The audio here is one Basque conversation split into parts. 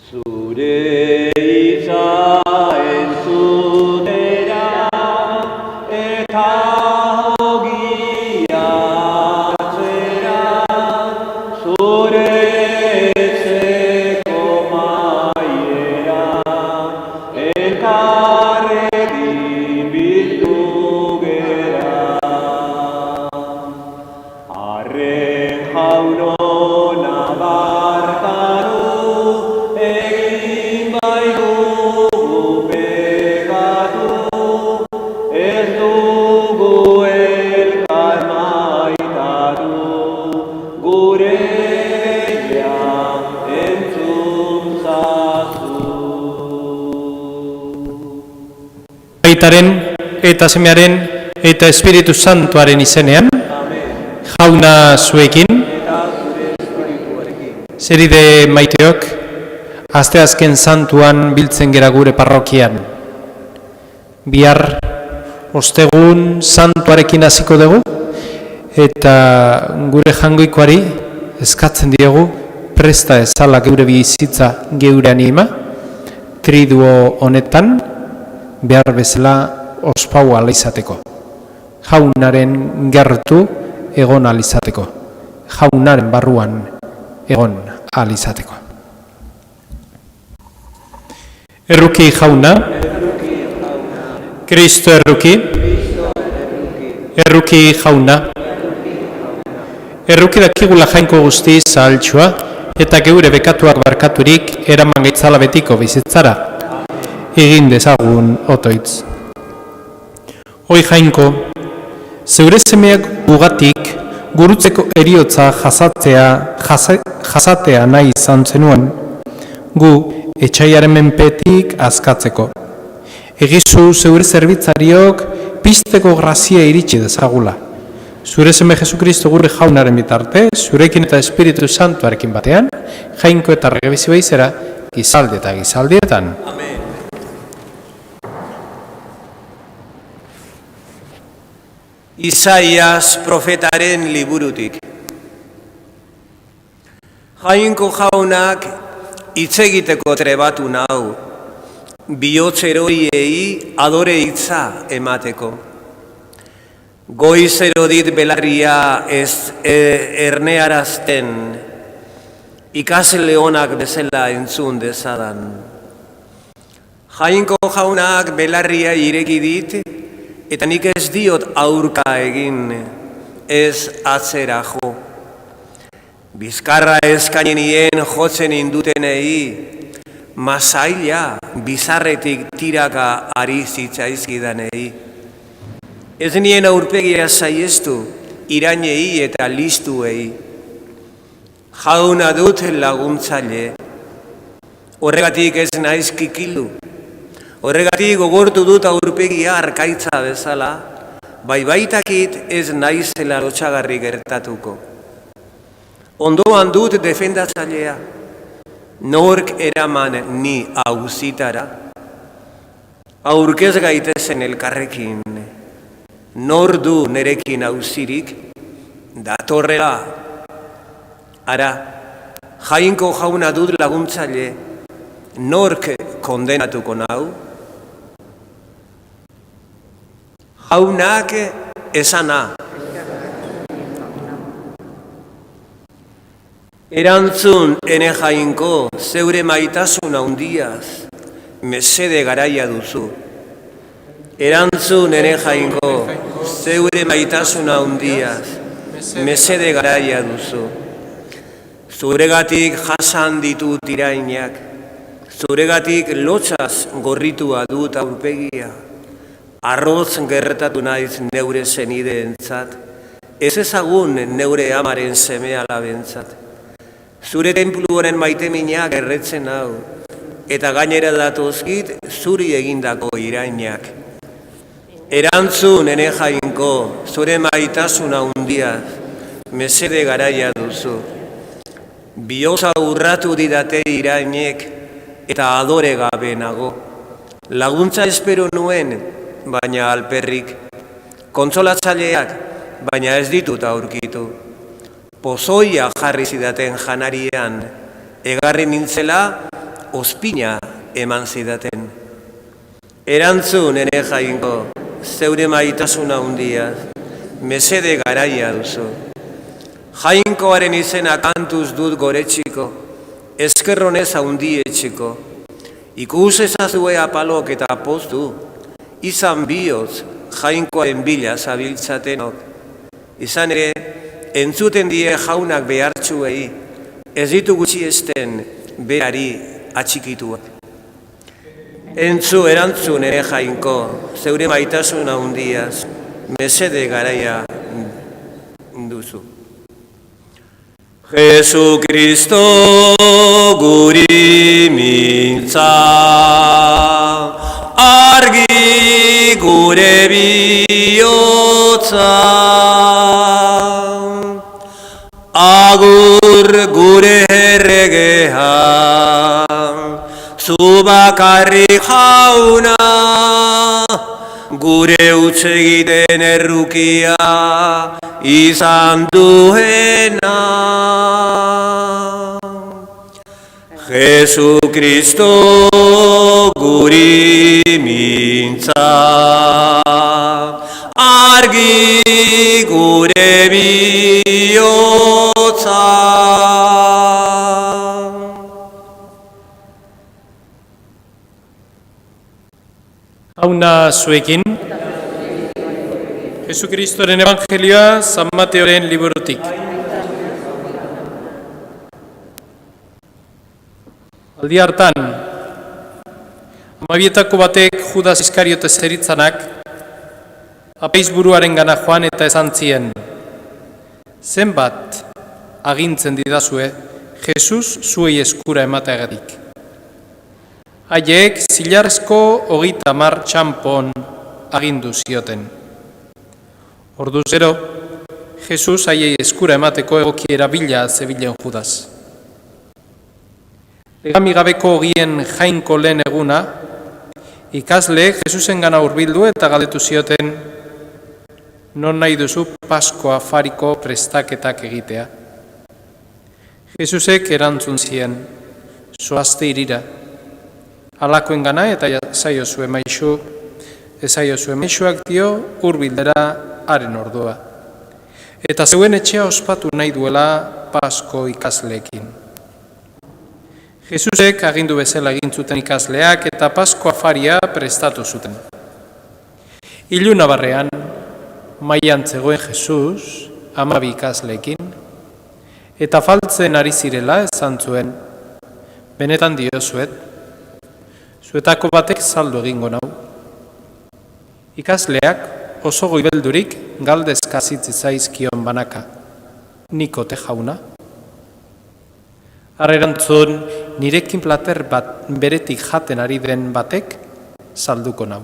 Zure hitza entzutera eta ogia atzera, zure etzeko maiera, elkarrekin bildu gera. Arren jaunona barkatu, egin baitugu pegatu, ez dugu elkar maitatu, gure deia entzun zazu. Aitaren eta Semearen eta Espiritu Santuaren izenean, jauna zuekin, zeride maiteok, asteazken santuan biltzen gera gure parrokian. Bihar, ostegun santuarekin hasiko dugu, eta gure jangoikoari eskatzen diegu presta ezala geure bizitza geure anima, triduo honetan, behar bezala ospau ala izateko. Jaunaren gertu egon ahal izateko. Jaunaren barruan egon ahal izateko. Erruki jauna, Kristo erruki, erruki jauna, erruki dakigula jainko guzti zahaltxua, eta geure bekatuak barkaturik eraman gaitzala betiko bizitzara. Egin dezagun otoitz. Hoi jainko, zeure semeak gugatik gurutzeko eriotza jasatea nahi izan zenuen, gu etxaiaren menpetik azkatzeko. Egizu zeure zerbitzariok pizteko grazia iritsi dezagula. Zure seme Jesukristo gure jaunaren bitarte, zurekin eta Espiritu Santuarekin batean, jainko eta regebizi baizera, gizaldi eta gizaldietan. Amen. Isaias profetaren liburutik. Jainko jaunak hitz egiteko trebatu nau, bihotz eroiei adore hitza emateko. Goiz erodit belarria ez ernearazten, ikasle onak bezala entzun dezadan. Jainko jaunak belarria ireki dit, eta nik ez diot aurka egin, ez atzera jo. Bizkarra eskainenien jotzen indutenei, masaila bizarretik tiraka ari zitzaizkidanei. Ez nien aurpegia saiestu, irainei eta listuei. Jauna dut laguntzaile, horregatik ez naiz kikilu. Horregatik gogortu dut aurpegia arkaitza bezala, bai baitakit ez naizela lotxagarri gertatuko. Ondoan dut defendatzailea, nork eraman ni auzitara, aurkez gaitezen elkarrekin, nor du nerekin auzirik, datorrela. Ara, jainko jauna dut laguntzaile, nork kondenatuko nau? Jaunak esana. Erantzun ene jainko zeure maitasun handiaz, mesede garaia duzu. Erantzun ene jainko zeure maitasun handiaz, mesede garaia duzu. Zuregatik jasan ditut irainak, zuregatik lotxaz gorritua dut aurpegia. Arroz gertatu naiz neure zenideentzat, ez ezagun neure amaren seme alabentzat. Zure tenplu honen maiteminak erretzen hau, eta gainera datozkit zuri egindako irainak. Erantzun ene jainko, zure maitasun handiaz, mesede garaia duzu. Bioza urratu didate irainek, eta adore gabe nago. Laguntza espero nuen, baina alperrik. Kontsolatzaileak, baina ez ditut aurkitu. Pozoia jarri zidaten janarian, egarri nintzela, ospina eman zidaten. Erantzun ere Jainko, zeure maitasuna handia, mesede garaia duzu. Jainkoaren izena kantuz dut goretxiko, eskerronez handietxiko. Ikus ezazue apalok eta poztu, izan bihotz Jainkoaren bila zabiltzatenok. Izan ere, entzuten die jaunak behartxuei, ez ditu gutxiesten berari atxikituak. Erantzun ere Jainko, zeure maitasuna handiaz, mesede garaia duzu. Jesucristo guri mintza, argi gure bihotza, agur gure erregea, zu bakarrik jauna, gure utz egiten errukia izan duena. Jesucristo guri mintza, argi gure bihotza. Hauna zuekin, Jesukristoren Evangelioa San Mateoren liburutik. Aldi hartan, amabietako batek Judas Iskariote zeritzanak, apaiz buruaren gana joan eta esan zien, zenbat agintzen didazue, Jesus zuei eskura emateagatik. Haiek zilarrezko 30 txampon agindu zioten. Orduz gero, Jesus haiei eskura emateko egokiera bila zebilen Judas. Legamigabeko ogien Jainko lehen eguna, ikasle Jesusen gana hurbildu eta galdetu zioten, non nahi duzu Paskoa afariko prestaketak egitea. Jesusek erantzun zien, zoazte irira, alakoen gana eta esaiozue maixuak dio hurbildera haren ordua. Eta zeuen etxea ospatu nahi duela Pasko ikasleekin. Jesusek agindu bezala egin zuten ikasleak eta Pasko afaria prestatu zuten. Iluna barrean, mailan zegoen Jesus, 12 ikasleekin, eta faltzen ari zirela esan zuen, benetan diozuet, zuetako batek saldu egingo nau. Ikasleak oso goibeldurik galdezka zitzaizkion banaka, Nikote jauna. Harrerantzun, nirekin plater bat beretik jaten ari den batek salduko nau.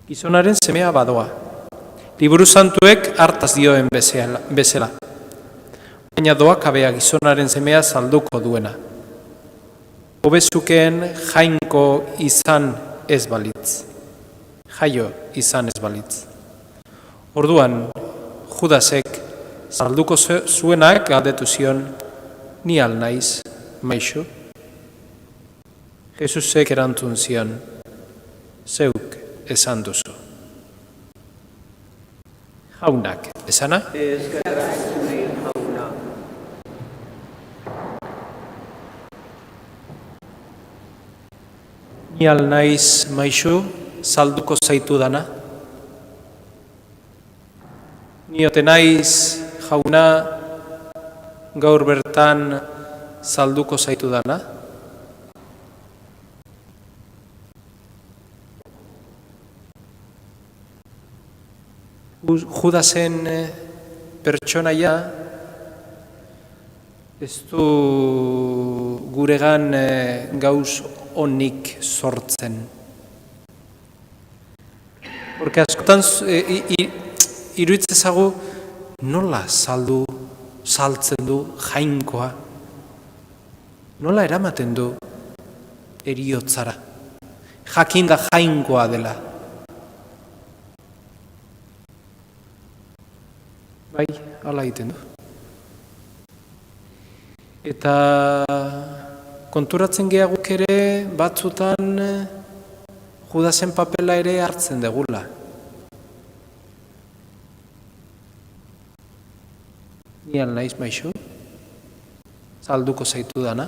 Gizonaren semea badoa, liburu santuek hartaz dioen bezala. Baina doakabea gizonaren semea salduko duena. Hobezukeen Jainko izan ez balitz. Jaio izan ez balitz. Orduan, Judasek salduko zuenak galdetu zion, ni al naiz, maixu? Jesusek erantzun zion, zeuk esan duzu. Jaunak, esana? Ni al naiz, maixu, salduko zaitu dana? Ni ote naiz, jauna, gaur bertan salduko zaitu dana? Judasen pertsonaia ez du guregan gauz onik sortzen. Porque askotan iruitzezagu nola saltzen du Jainkoa, nola eramaten du heriotzara, jakinda Jainkoa dela. Bai, hala egiten du. Eta konturatzen gea guk ere batzutan Judasen papela ere hartzen degula. Ni al naiz maixu, salduko zaitu dana.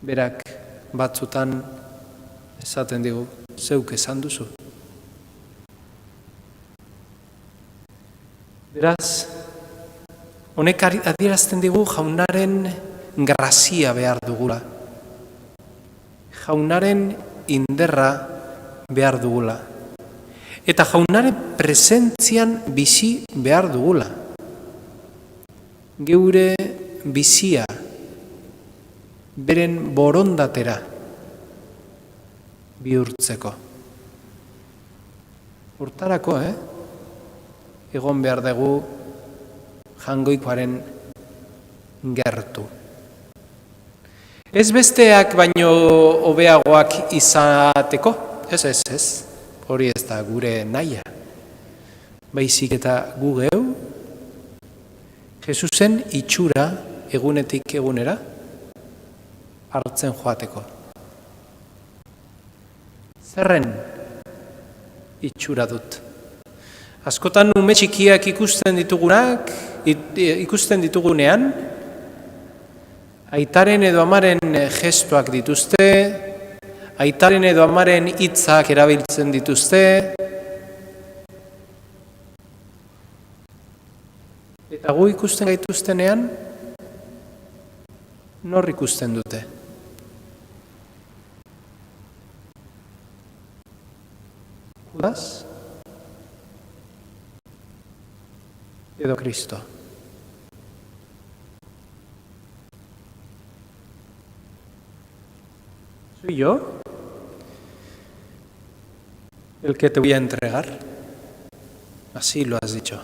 Berak batzutan esaten digu, zeuk esan duzu. Beraz, honek adierazten digu jaunaren grazia behar dugula. Jaunaren inderra behar dugula. Eta jaunaren presentzian bizi behar dugula. Geure bizia, beren borondatera bihurtzeko. Hortarako, egon behar dugu jangoikoaren gertu. Ez besteak baino hobeagoak izateko, ez, hori ez da gure nahia. Baizik eta gu geu, Jesusen itxura egunetik egunera hartzen joateko. Zerren itxura dut? Askotan ume txikiak ikusten ditugunean, aitaren edo amaren gestuak dituzte, aitaren edo amaren hitzak erabiltzen dituzte, eta gu ikusten gaituztenean, nor ikusten dute? Judas? Edo Cristo? ¿Soy yo el que te voy a entregar? Así lo has dicho.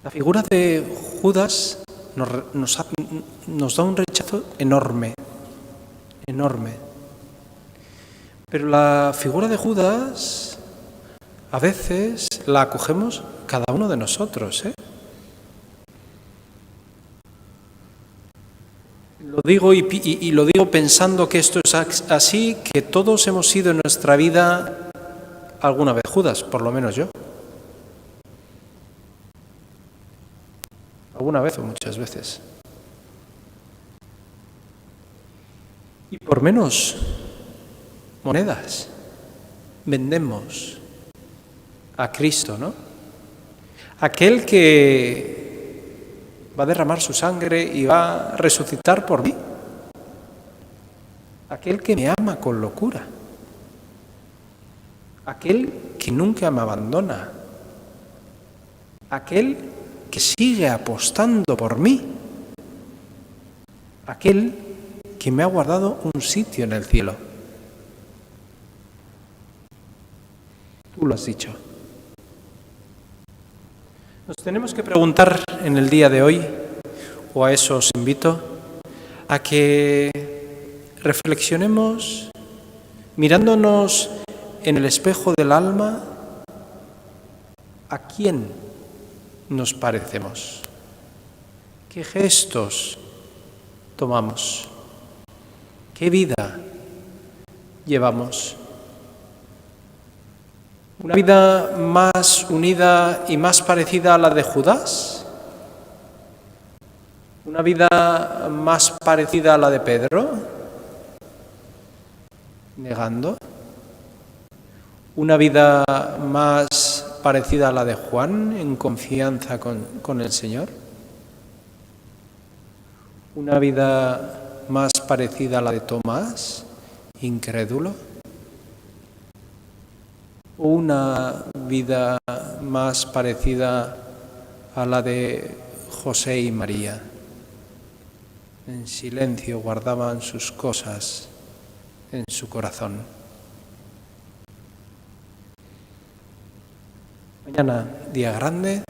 La figura de Judas nos da un rechazo enorme. Pero la figura de Judas a veces la acogemos cada uno de nosotros, Lo digo y lo digo pensando que esto es así, que todos hemos sido en nuestra vida alguna vez Judas, por lo menos yo. Alguna vez o muchas veces. Y por menos monedas vendemos a Cristo, ¿no? Aquel que va a derramar su sangre y va a resucitar por mí. Aquel que me ama con locura. Aquel que nunca me abandona. Aquel que sigue apostando por mí. Aquel que me ha guardado un sitio en el cielo. Tú lo has dicho. Nos tenemos que preguntar en el día de hoy, o a eso os invito, a que reflexionemos mirándonos en el espejo del alma, ¿a quién nos parecemos? ¿Qué gestos tomamos? ¿Qué vida llevamos? ¿Una vida más unida y más parecida a la de Judas? ¿Una vida más parecida a la de Pedro? ¿Negando? ¿Una vida más parecida a la de Juan, en confianza con el Señor? ¿Una vida más parecida a la de Tomás, incrédulo? ¿O una vida más parecida a la de José y María? En silencio guardaban sus cosas en su corazón. Mañana, día grande,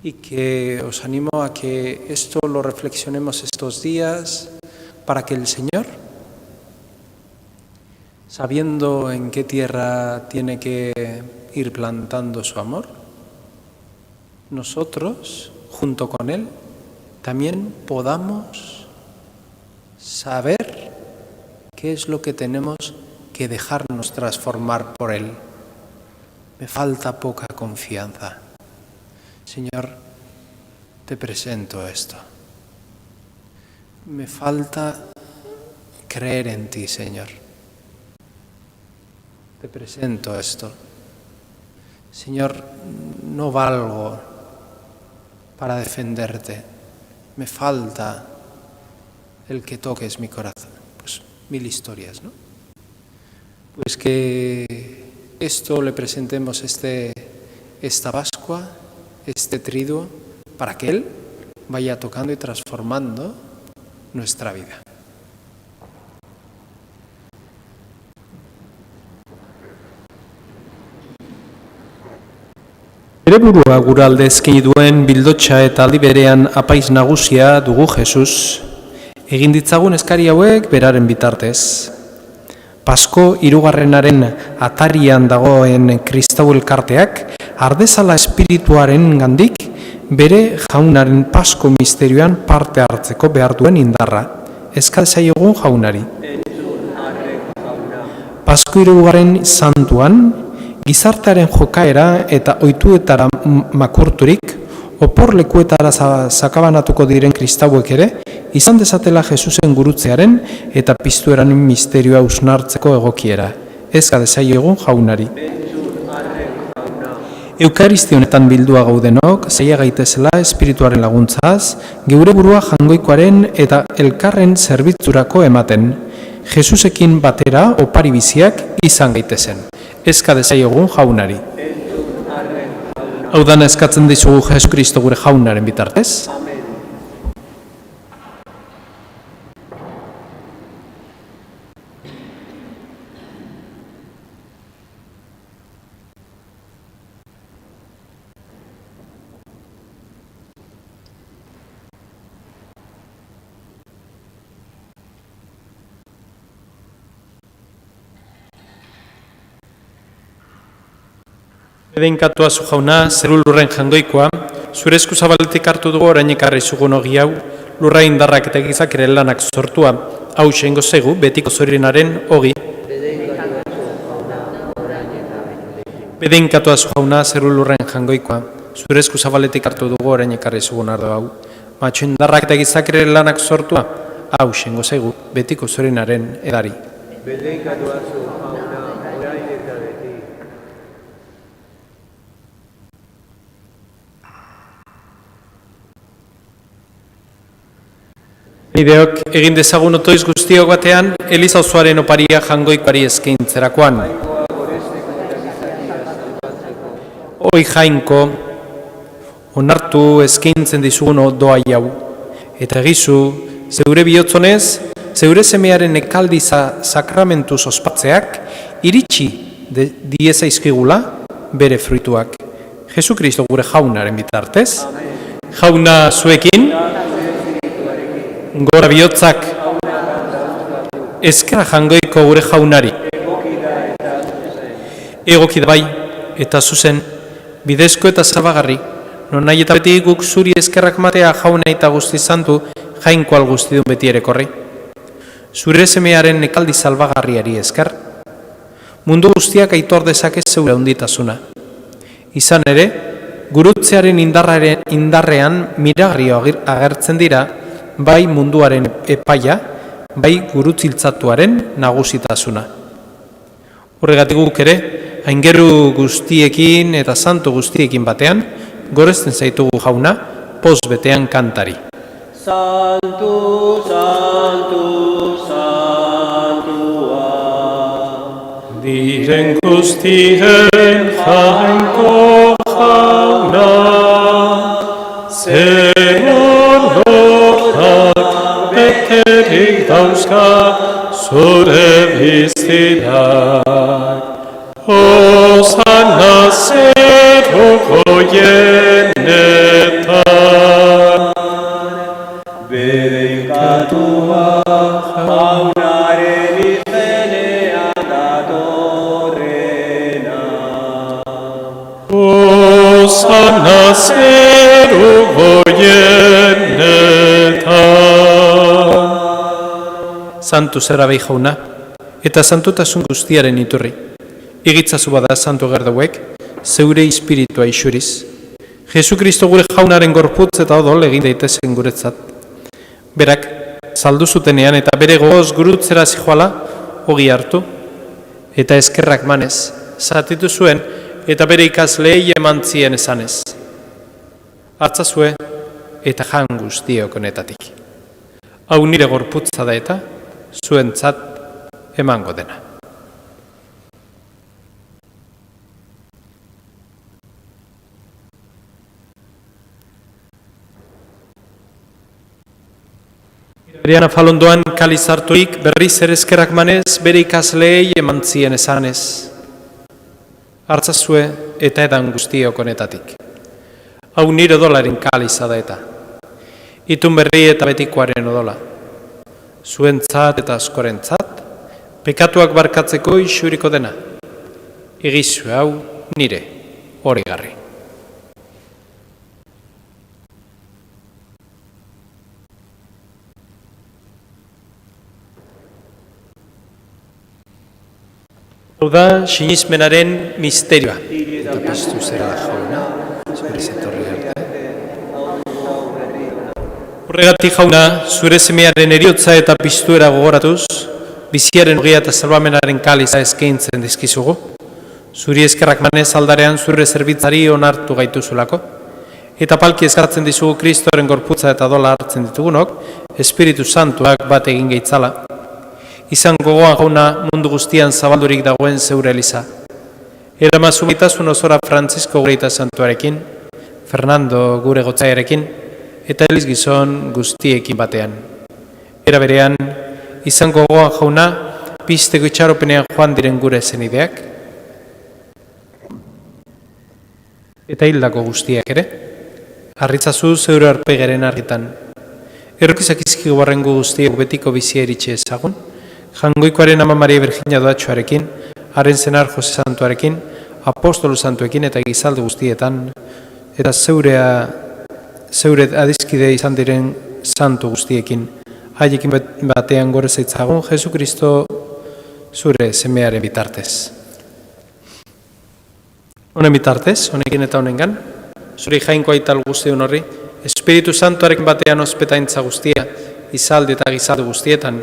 y que os animo a que esto lo reflexionemos estos días para que el Señor, sabiendo en qué tierra tiene que ir plantando su amor, nosotros, junto con Él, también podamos saber qué es lo que tenemos que dejarnos transformar por Él. Me falta poca confianza. Señor, te presento esto. Me falta creer en ti, Señor. Te presento esto. Señor, no valgo para defenderte. Me falta el que toques mi corazón. Pues 1000 historias, ¿no? Pues que esto le presentemos esta Pascua, este triduo, para que Él vaya tocando y transformando nuestra vida. Bere burua guralde eskaini duen bildotxa eta aldi berean apaiz nagusia dugu Jesus, egin ditzagun eskari hauek beraren bitartez. Pasko hirugarrenaren atarian dagoen kristau elkarteak ardezala espirituaren gandik bere jaunaren Pasko misterioan parte hartzeko behar duen indarra. Eska dezaiogun jaunari. Pasko hirugarren santuan gizartearen jokaera eta ohituetara makurturik oporlekuetara sakabanatuko diren kristauek ere izan dezatela Jesusen gurutzearen eta piztueran misterioa hausnartzeko egokiera. Eska dezaiogun jaunari. Eukaristia honetan bildua gaudenok, zaila gaitezela espirituaren laguntzaz, geure burua jangoikoaren eta elkarren zerbitzurako ematen. Jesusekin batera opari biziak izan gaitezen. Eska dezaiogun jaunari. Hau dana eskatzen dizugu Jesu Kristo gure jaunaren bitartez. Bedeinkatua zu jauna, zeru lurren jangoikoa, zure esku zabaletik hartu dugu orain ekarri zugun ogi hau, lurra indarrak eta gizak ere lanak sortua, hau xengo zegu, betiko zorinaren ogi. Bedeinkatua zu jauna, zeru lurren jangoikoa, zure esku zabaletik hartu dugu orain ekarri zugun ardo hau, matxo indarrak eta gizak ere lanak sortua, hau xengo zegu, betiko zorinaren edari. Bedeinkatua zu jauna, orain eta beti. Bideok egin dezagun otoiz guztiok batean, Eliza osoaren oparia jangoikoari eskaintzerakoan. Oi jainko, onartu eskaintzen dizugun doa jau. Eta egizu, zeure bihotzonez, zeure semearen ekaldi sakramentuz ospatzeak, iritsi diezaizkigula bere fruituak. Jesu Kristo gure jaunaren bitartez. Jauna zuekin, gora bihotzak ezkerra jangoiko gure jaunari. Egoki da bai eta zuzen, bidezko eta zabagarri, non nahi eta beti guk zuri ezkerrak matea jauna eta guzti zantu, jainko alguztidun beti ere korri. Zure semearen ekaldi salbagarriari esker, mundu guztiak aitor dezake zeure hunditasuna. Izan ere, gurutzearen indarrean miragarrio agertzen dira, bai munduaren epaia, bai gurutziltzatuaren nagusitasuna. Horregatik guk ere, aingeru guztiekin eta santu guztiekin batean, gorezten zaitugu jauna, poz betean kantari. Santu, santu, santua, diren guztien jainko jauna, beterik dauzka zure biztirak. Osana zeruko jenetan, bedeinkatua jaunaren izenean datorrena. Osana zeruko jenetan, santu zera behi jauna, eta santutasun guztiaren iturri. Igitzazu bada santu gerdauek, zeure espiritua isuriz. Jesu Kristo gure jaunaren gorputz eta odol egin daitezen guretzat. Berak, saldu zutenean eta bere gogoz gurutzera zijoala, ogi hartu, eta eskerrak manez, zatitu zuen, eta bere ikasleei eman zien esanez. Hartzazue, eta jan guztiok honetatik. Hau nire gorputza da eta, zuentzat emango dena. Berean afalondoan kaliz harturik berriz ere eskerrak manez bere ikasleei eman zien esanez. Hartzazue eta edan guztiok honetatik. Hau nire odolaren kaliza da eta. Itun berri eta betikoaren odola. Zuentzat eta askorentzat, pekatuak barkatzeko isuriko dena. Egizu hau nire horigarri. Hau da, sinismenaren misterioa. Eta piztu zera jauna, zure zetorri arte. Horregatik jauna, zure semearen eriotza eta piztuera gogoratuz, biziaren ogia eta salbamenaren kaliza eskaintzen dizkizugu. Zuri eskerrak manez aldarean zure zerbitzari onartu gaituzulako. Eta palki eskatzen dizugu Kristoren gorputza eta dola hartzen ditugunok, Espiritu Santuak bat egin gaitzala. Izan gogoan jauna mundu guztian zabaldurik dagoen zeure eliza. Eramazu maitasun osora Francisco Greita Santuarekin, Fernando gure gotzaiarekin, eta eliz gizon guztiekin batean. Era berean, izan gogoan jauna, pizteko itxaropenean joan diren gure zenideak, eta hildako guztiak ere, harritzazu zeure arpegaren argitan. Errokizak izkigu barrengu guztiak betiko bizia eritxe ezagun, Jangoikoaren ama Maria Virginia doatxoarekin, haren zenar Jose Santuarekin, apostolu santuekin eta gizaldu guztietan, eta zeure adizkide izan diren santu guztiekin, haiekin batean gore zaitzagun, Jesu Kristo zure semearen bitartez. Honen bitartez, honekin eta honengan, zure jainko aital guztion horri, Espiritu Santuarekin batean ospetaintza guztia, izaldi eta gizaldu guztietan.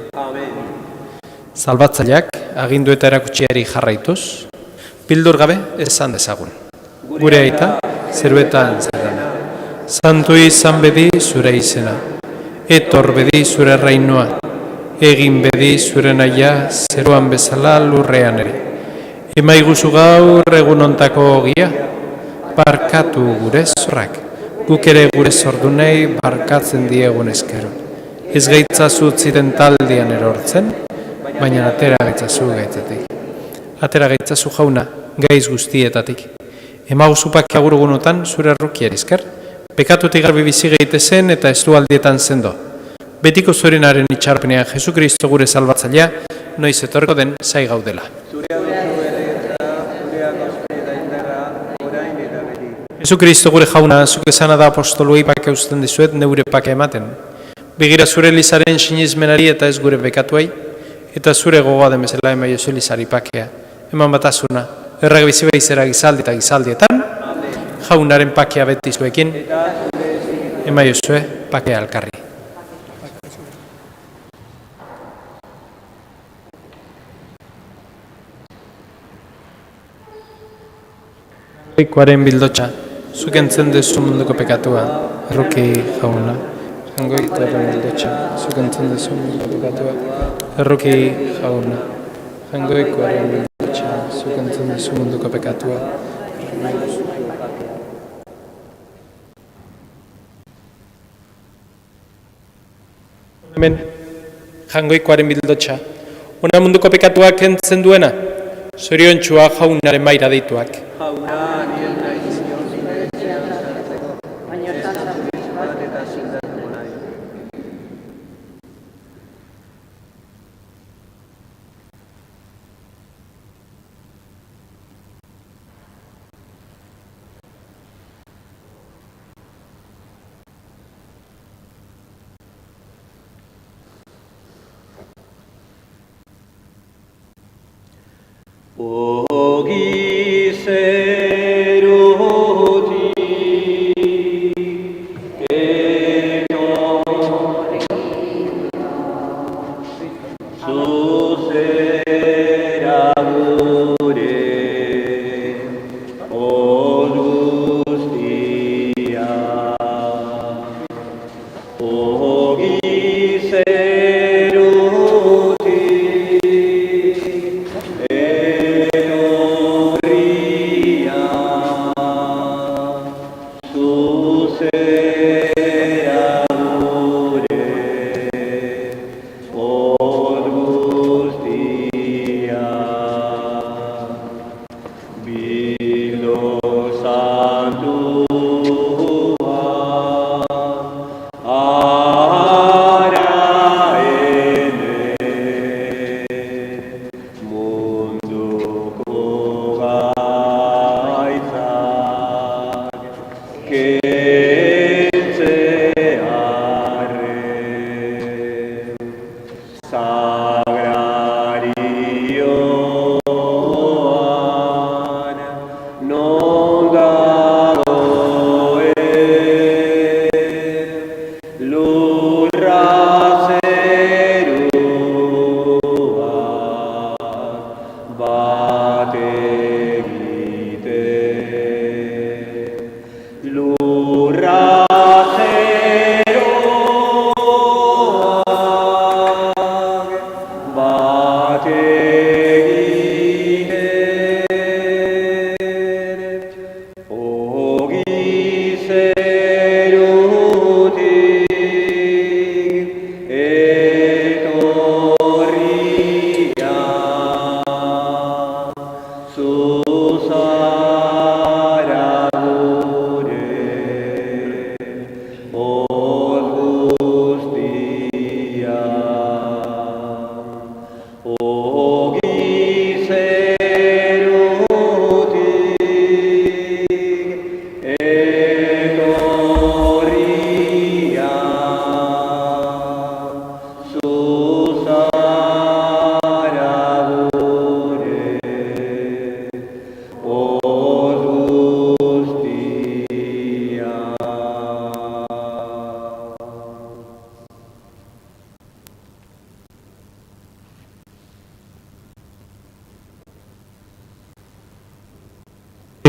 Salbatzaileak, agindu eta erakutsiari jarraituz, bildur gabe esan dezagun. Gure aita, zeruetan zerrana. Santu izan bedi zure izena. Etor bedi zure reinua. Egin bedi zure naia, zeruan bezala lurrean ere. Emaiguzu gaur egun ontako ogia, barkatu gure zorrak. Guk ere gure zordunei barkatzen diegun eskero. Ez gaitzazu ziren taldian erortzen, baina atera gaitzazu gaitzatik. Atera gaitzazu jauna, gaiz guztietatik. Emaguzupak agurugunotan zure errukiari esker, pekatutik garbi bizi gaitezen eta ez du aldietan zendo. Betiko zurenaren itxarpenean Jesu Kristo gure salbatzailea, noiz etorreko den zai gaudela. Jesu Kristo gure jauna, zuk esana da apostoluei pake usten dizuet, neure pake ematen. Begira zure Elizaren sinismenari eta ez gure bekatuei, eta zure gogoa demezela ema Jesu Elizari pakea. Eman batasuna, errag bizi behizera gizaldi eta gizaldietan, jaunaren pakea beti zuekin, ema Josue pakea alkarri. Koaren bildotxa, zuk entzen dezu munduko pekatua, erruki jauna. Jangoikoaren bildotxa, zuk entzen dezu munduko pekatua, erruki jauna. Jangoikoaren bildotxa, zuk entzen dezu munduko pekatua. Hemen, jangoikoaren bildotxa, ona munduko pekatuak entzen duena, zoriontxua jaunaren maira deituak. Ogi zerutik etorri zuzera gure guztia. Ogi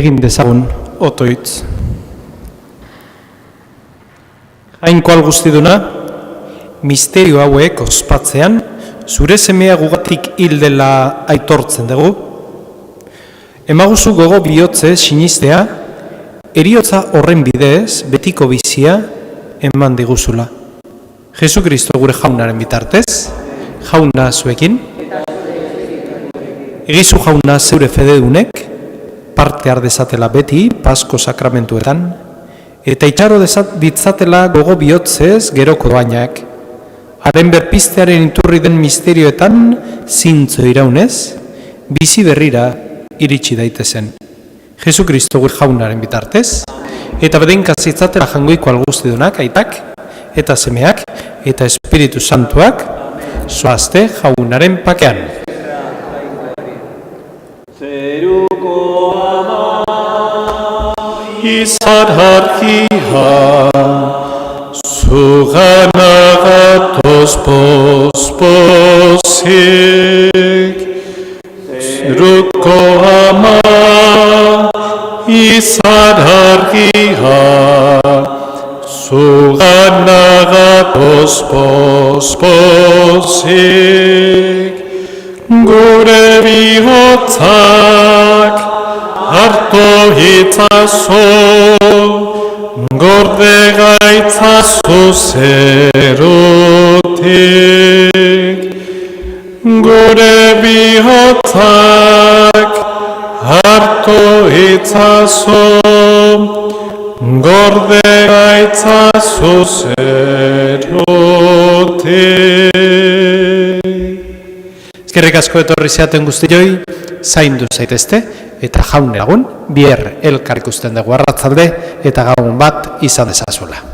Egin dezagun otoitz. Jainko algustiduna, misterio hauek ospatzean, zure semea gugatik hil dela aitortzen dugu. Emaguzu gogo bihotze sinistea, eriotza horren bidez, betiko bizia, eman diguzula. Jesu Kristo gure jaunaren bitartez, jauna zuekin. Egizu jauna zeure fededunek, parte har dezatela beti Pasko sakramentuetan, eta itxaro ditzatela gogo bihotzez geroko doainak, haren berpiztearen iturri den misterioetan zintzo iraunez, bizi berrira iritsi daitezen. Jesu Kristo gure jaunaren bitartez, eta bedenka zitzatela jangoiko algustidunak, aitak, eta semeak, eta Espiritu Santuak, zoazte jaunaren pakean. Izar harkia, zugana gatoz pospozik. Zeruko ama, izar harkia, zugana gatoz pospozik. Gure bihotzak, hartu hitzazu, gorde gaitzazu zerutik. Gure bihotzak, hartu hitzazu, gorde gaitzazu zerutik. Eskerrik asko etorri zeaten guztioi, zaindu zaitezte, eta jaun lagun, bier elkar ikusten dugu arratzalde, eta gabon bat izan dezazula.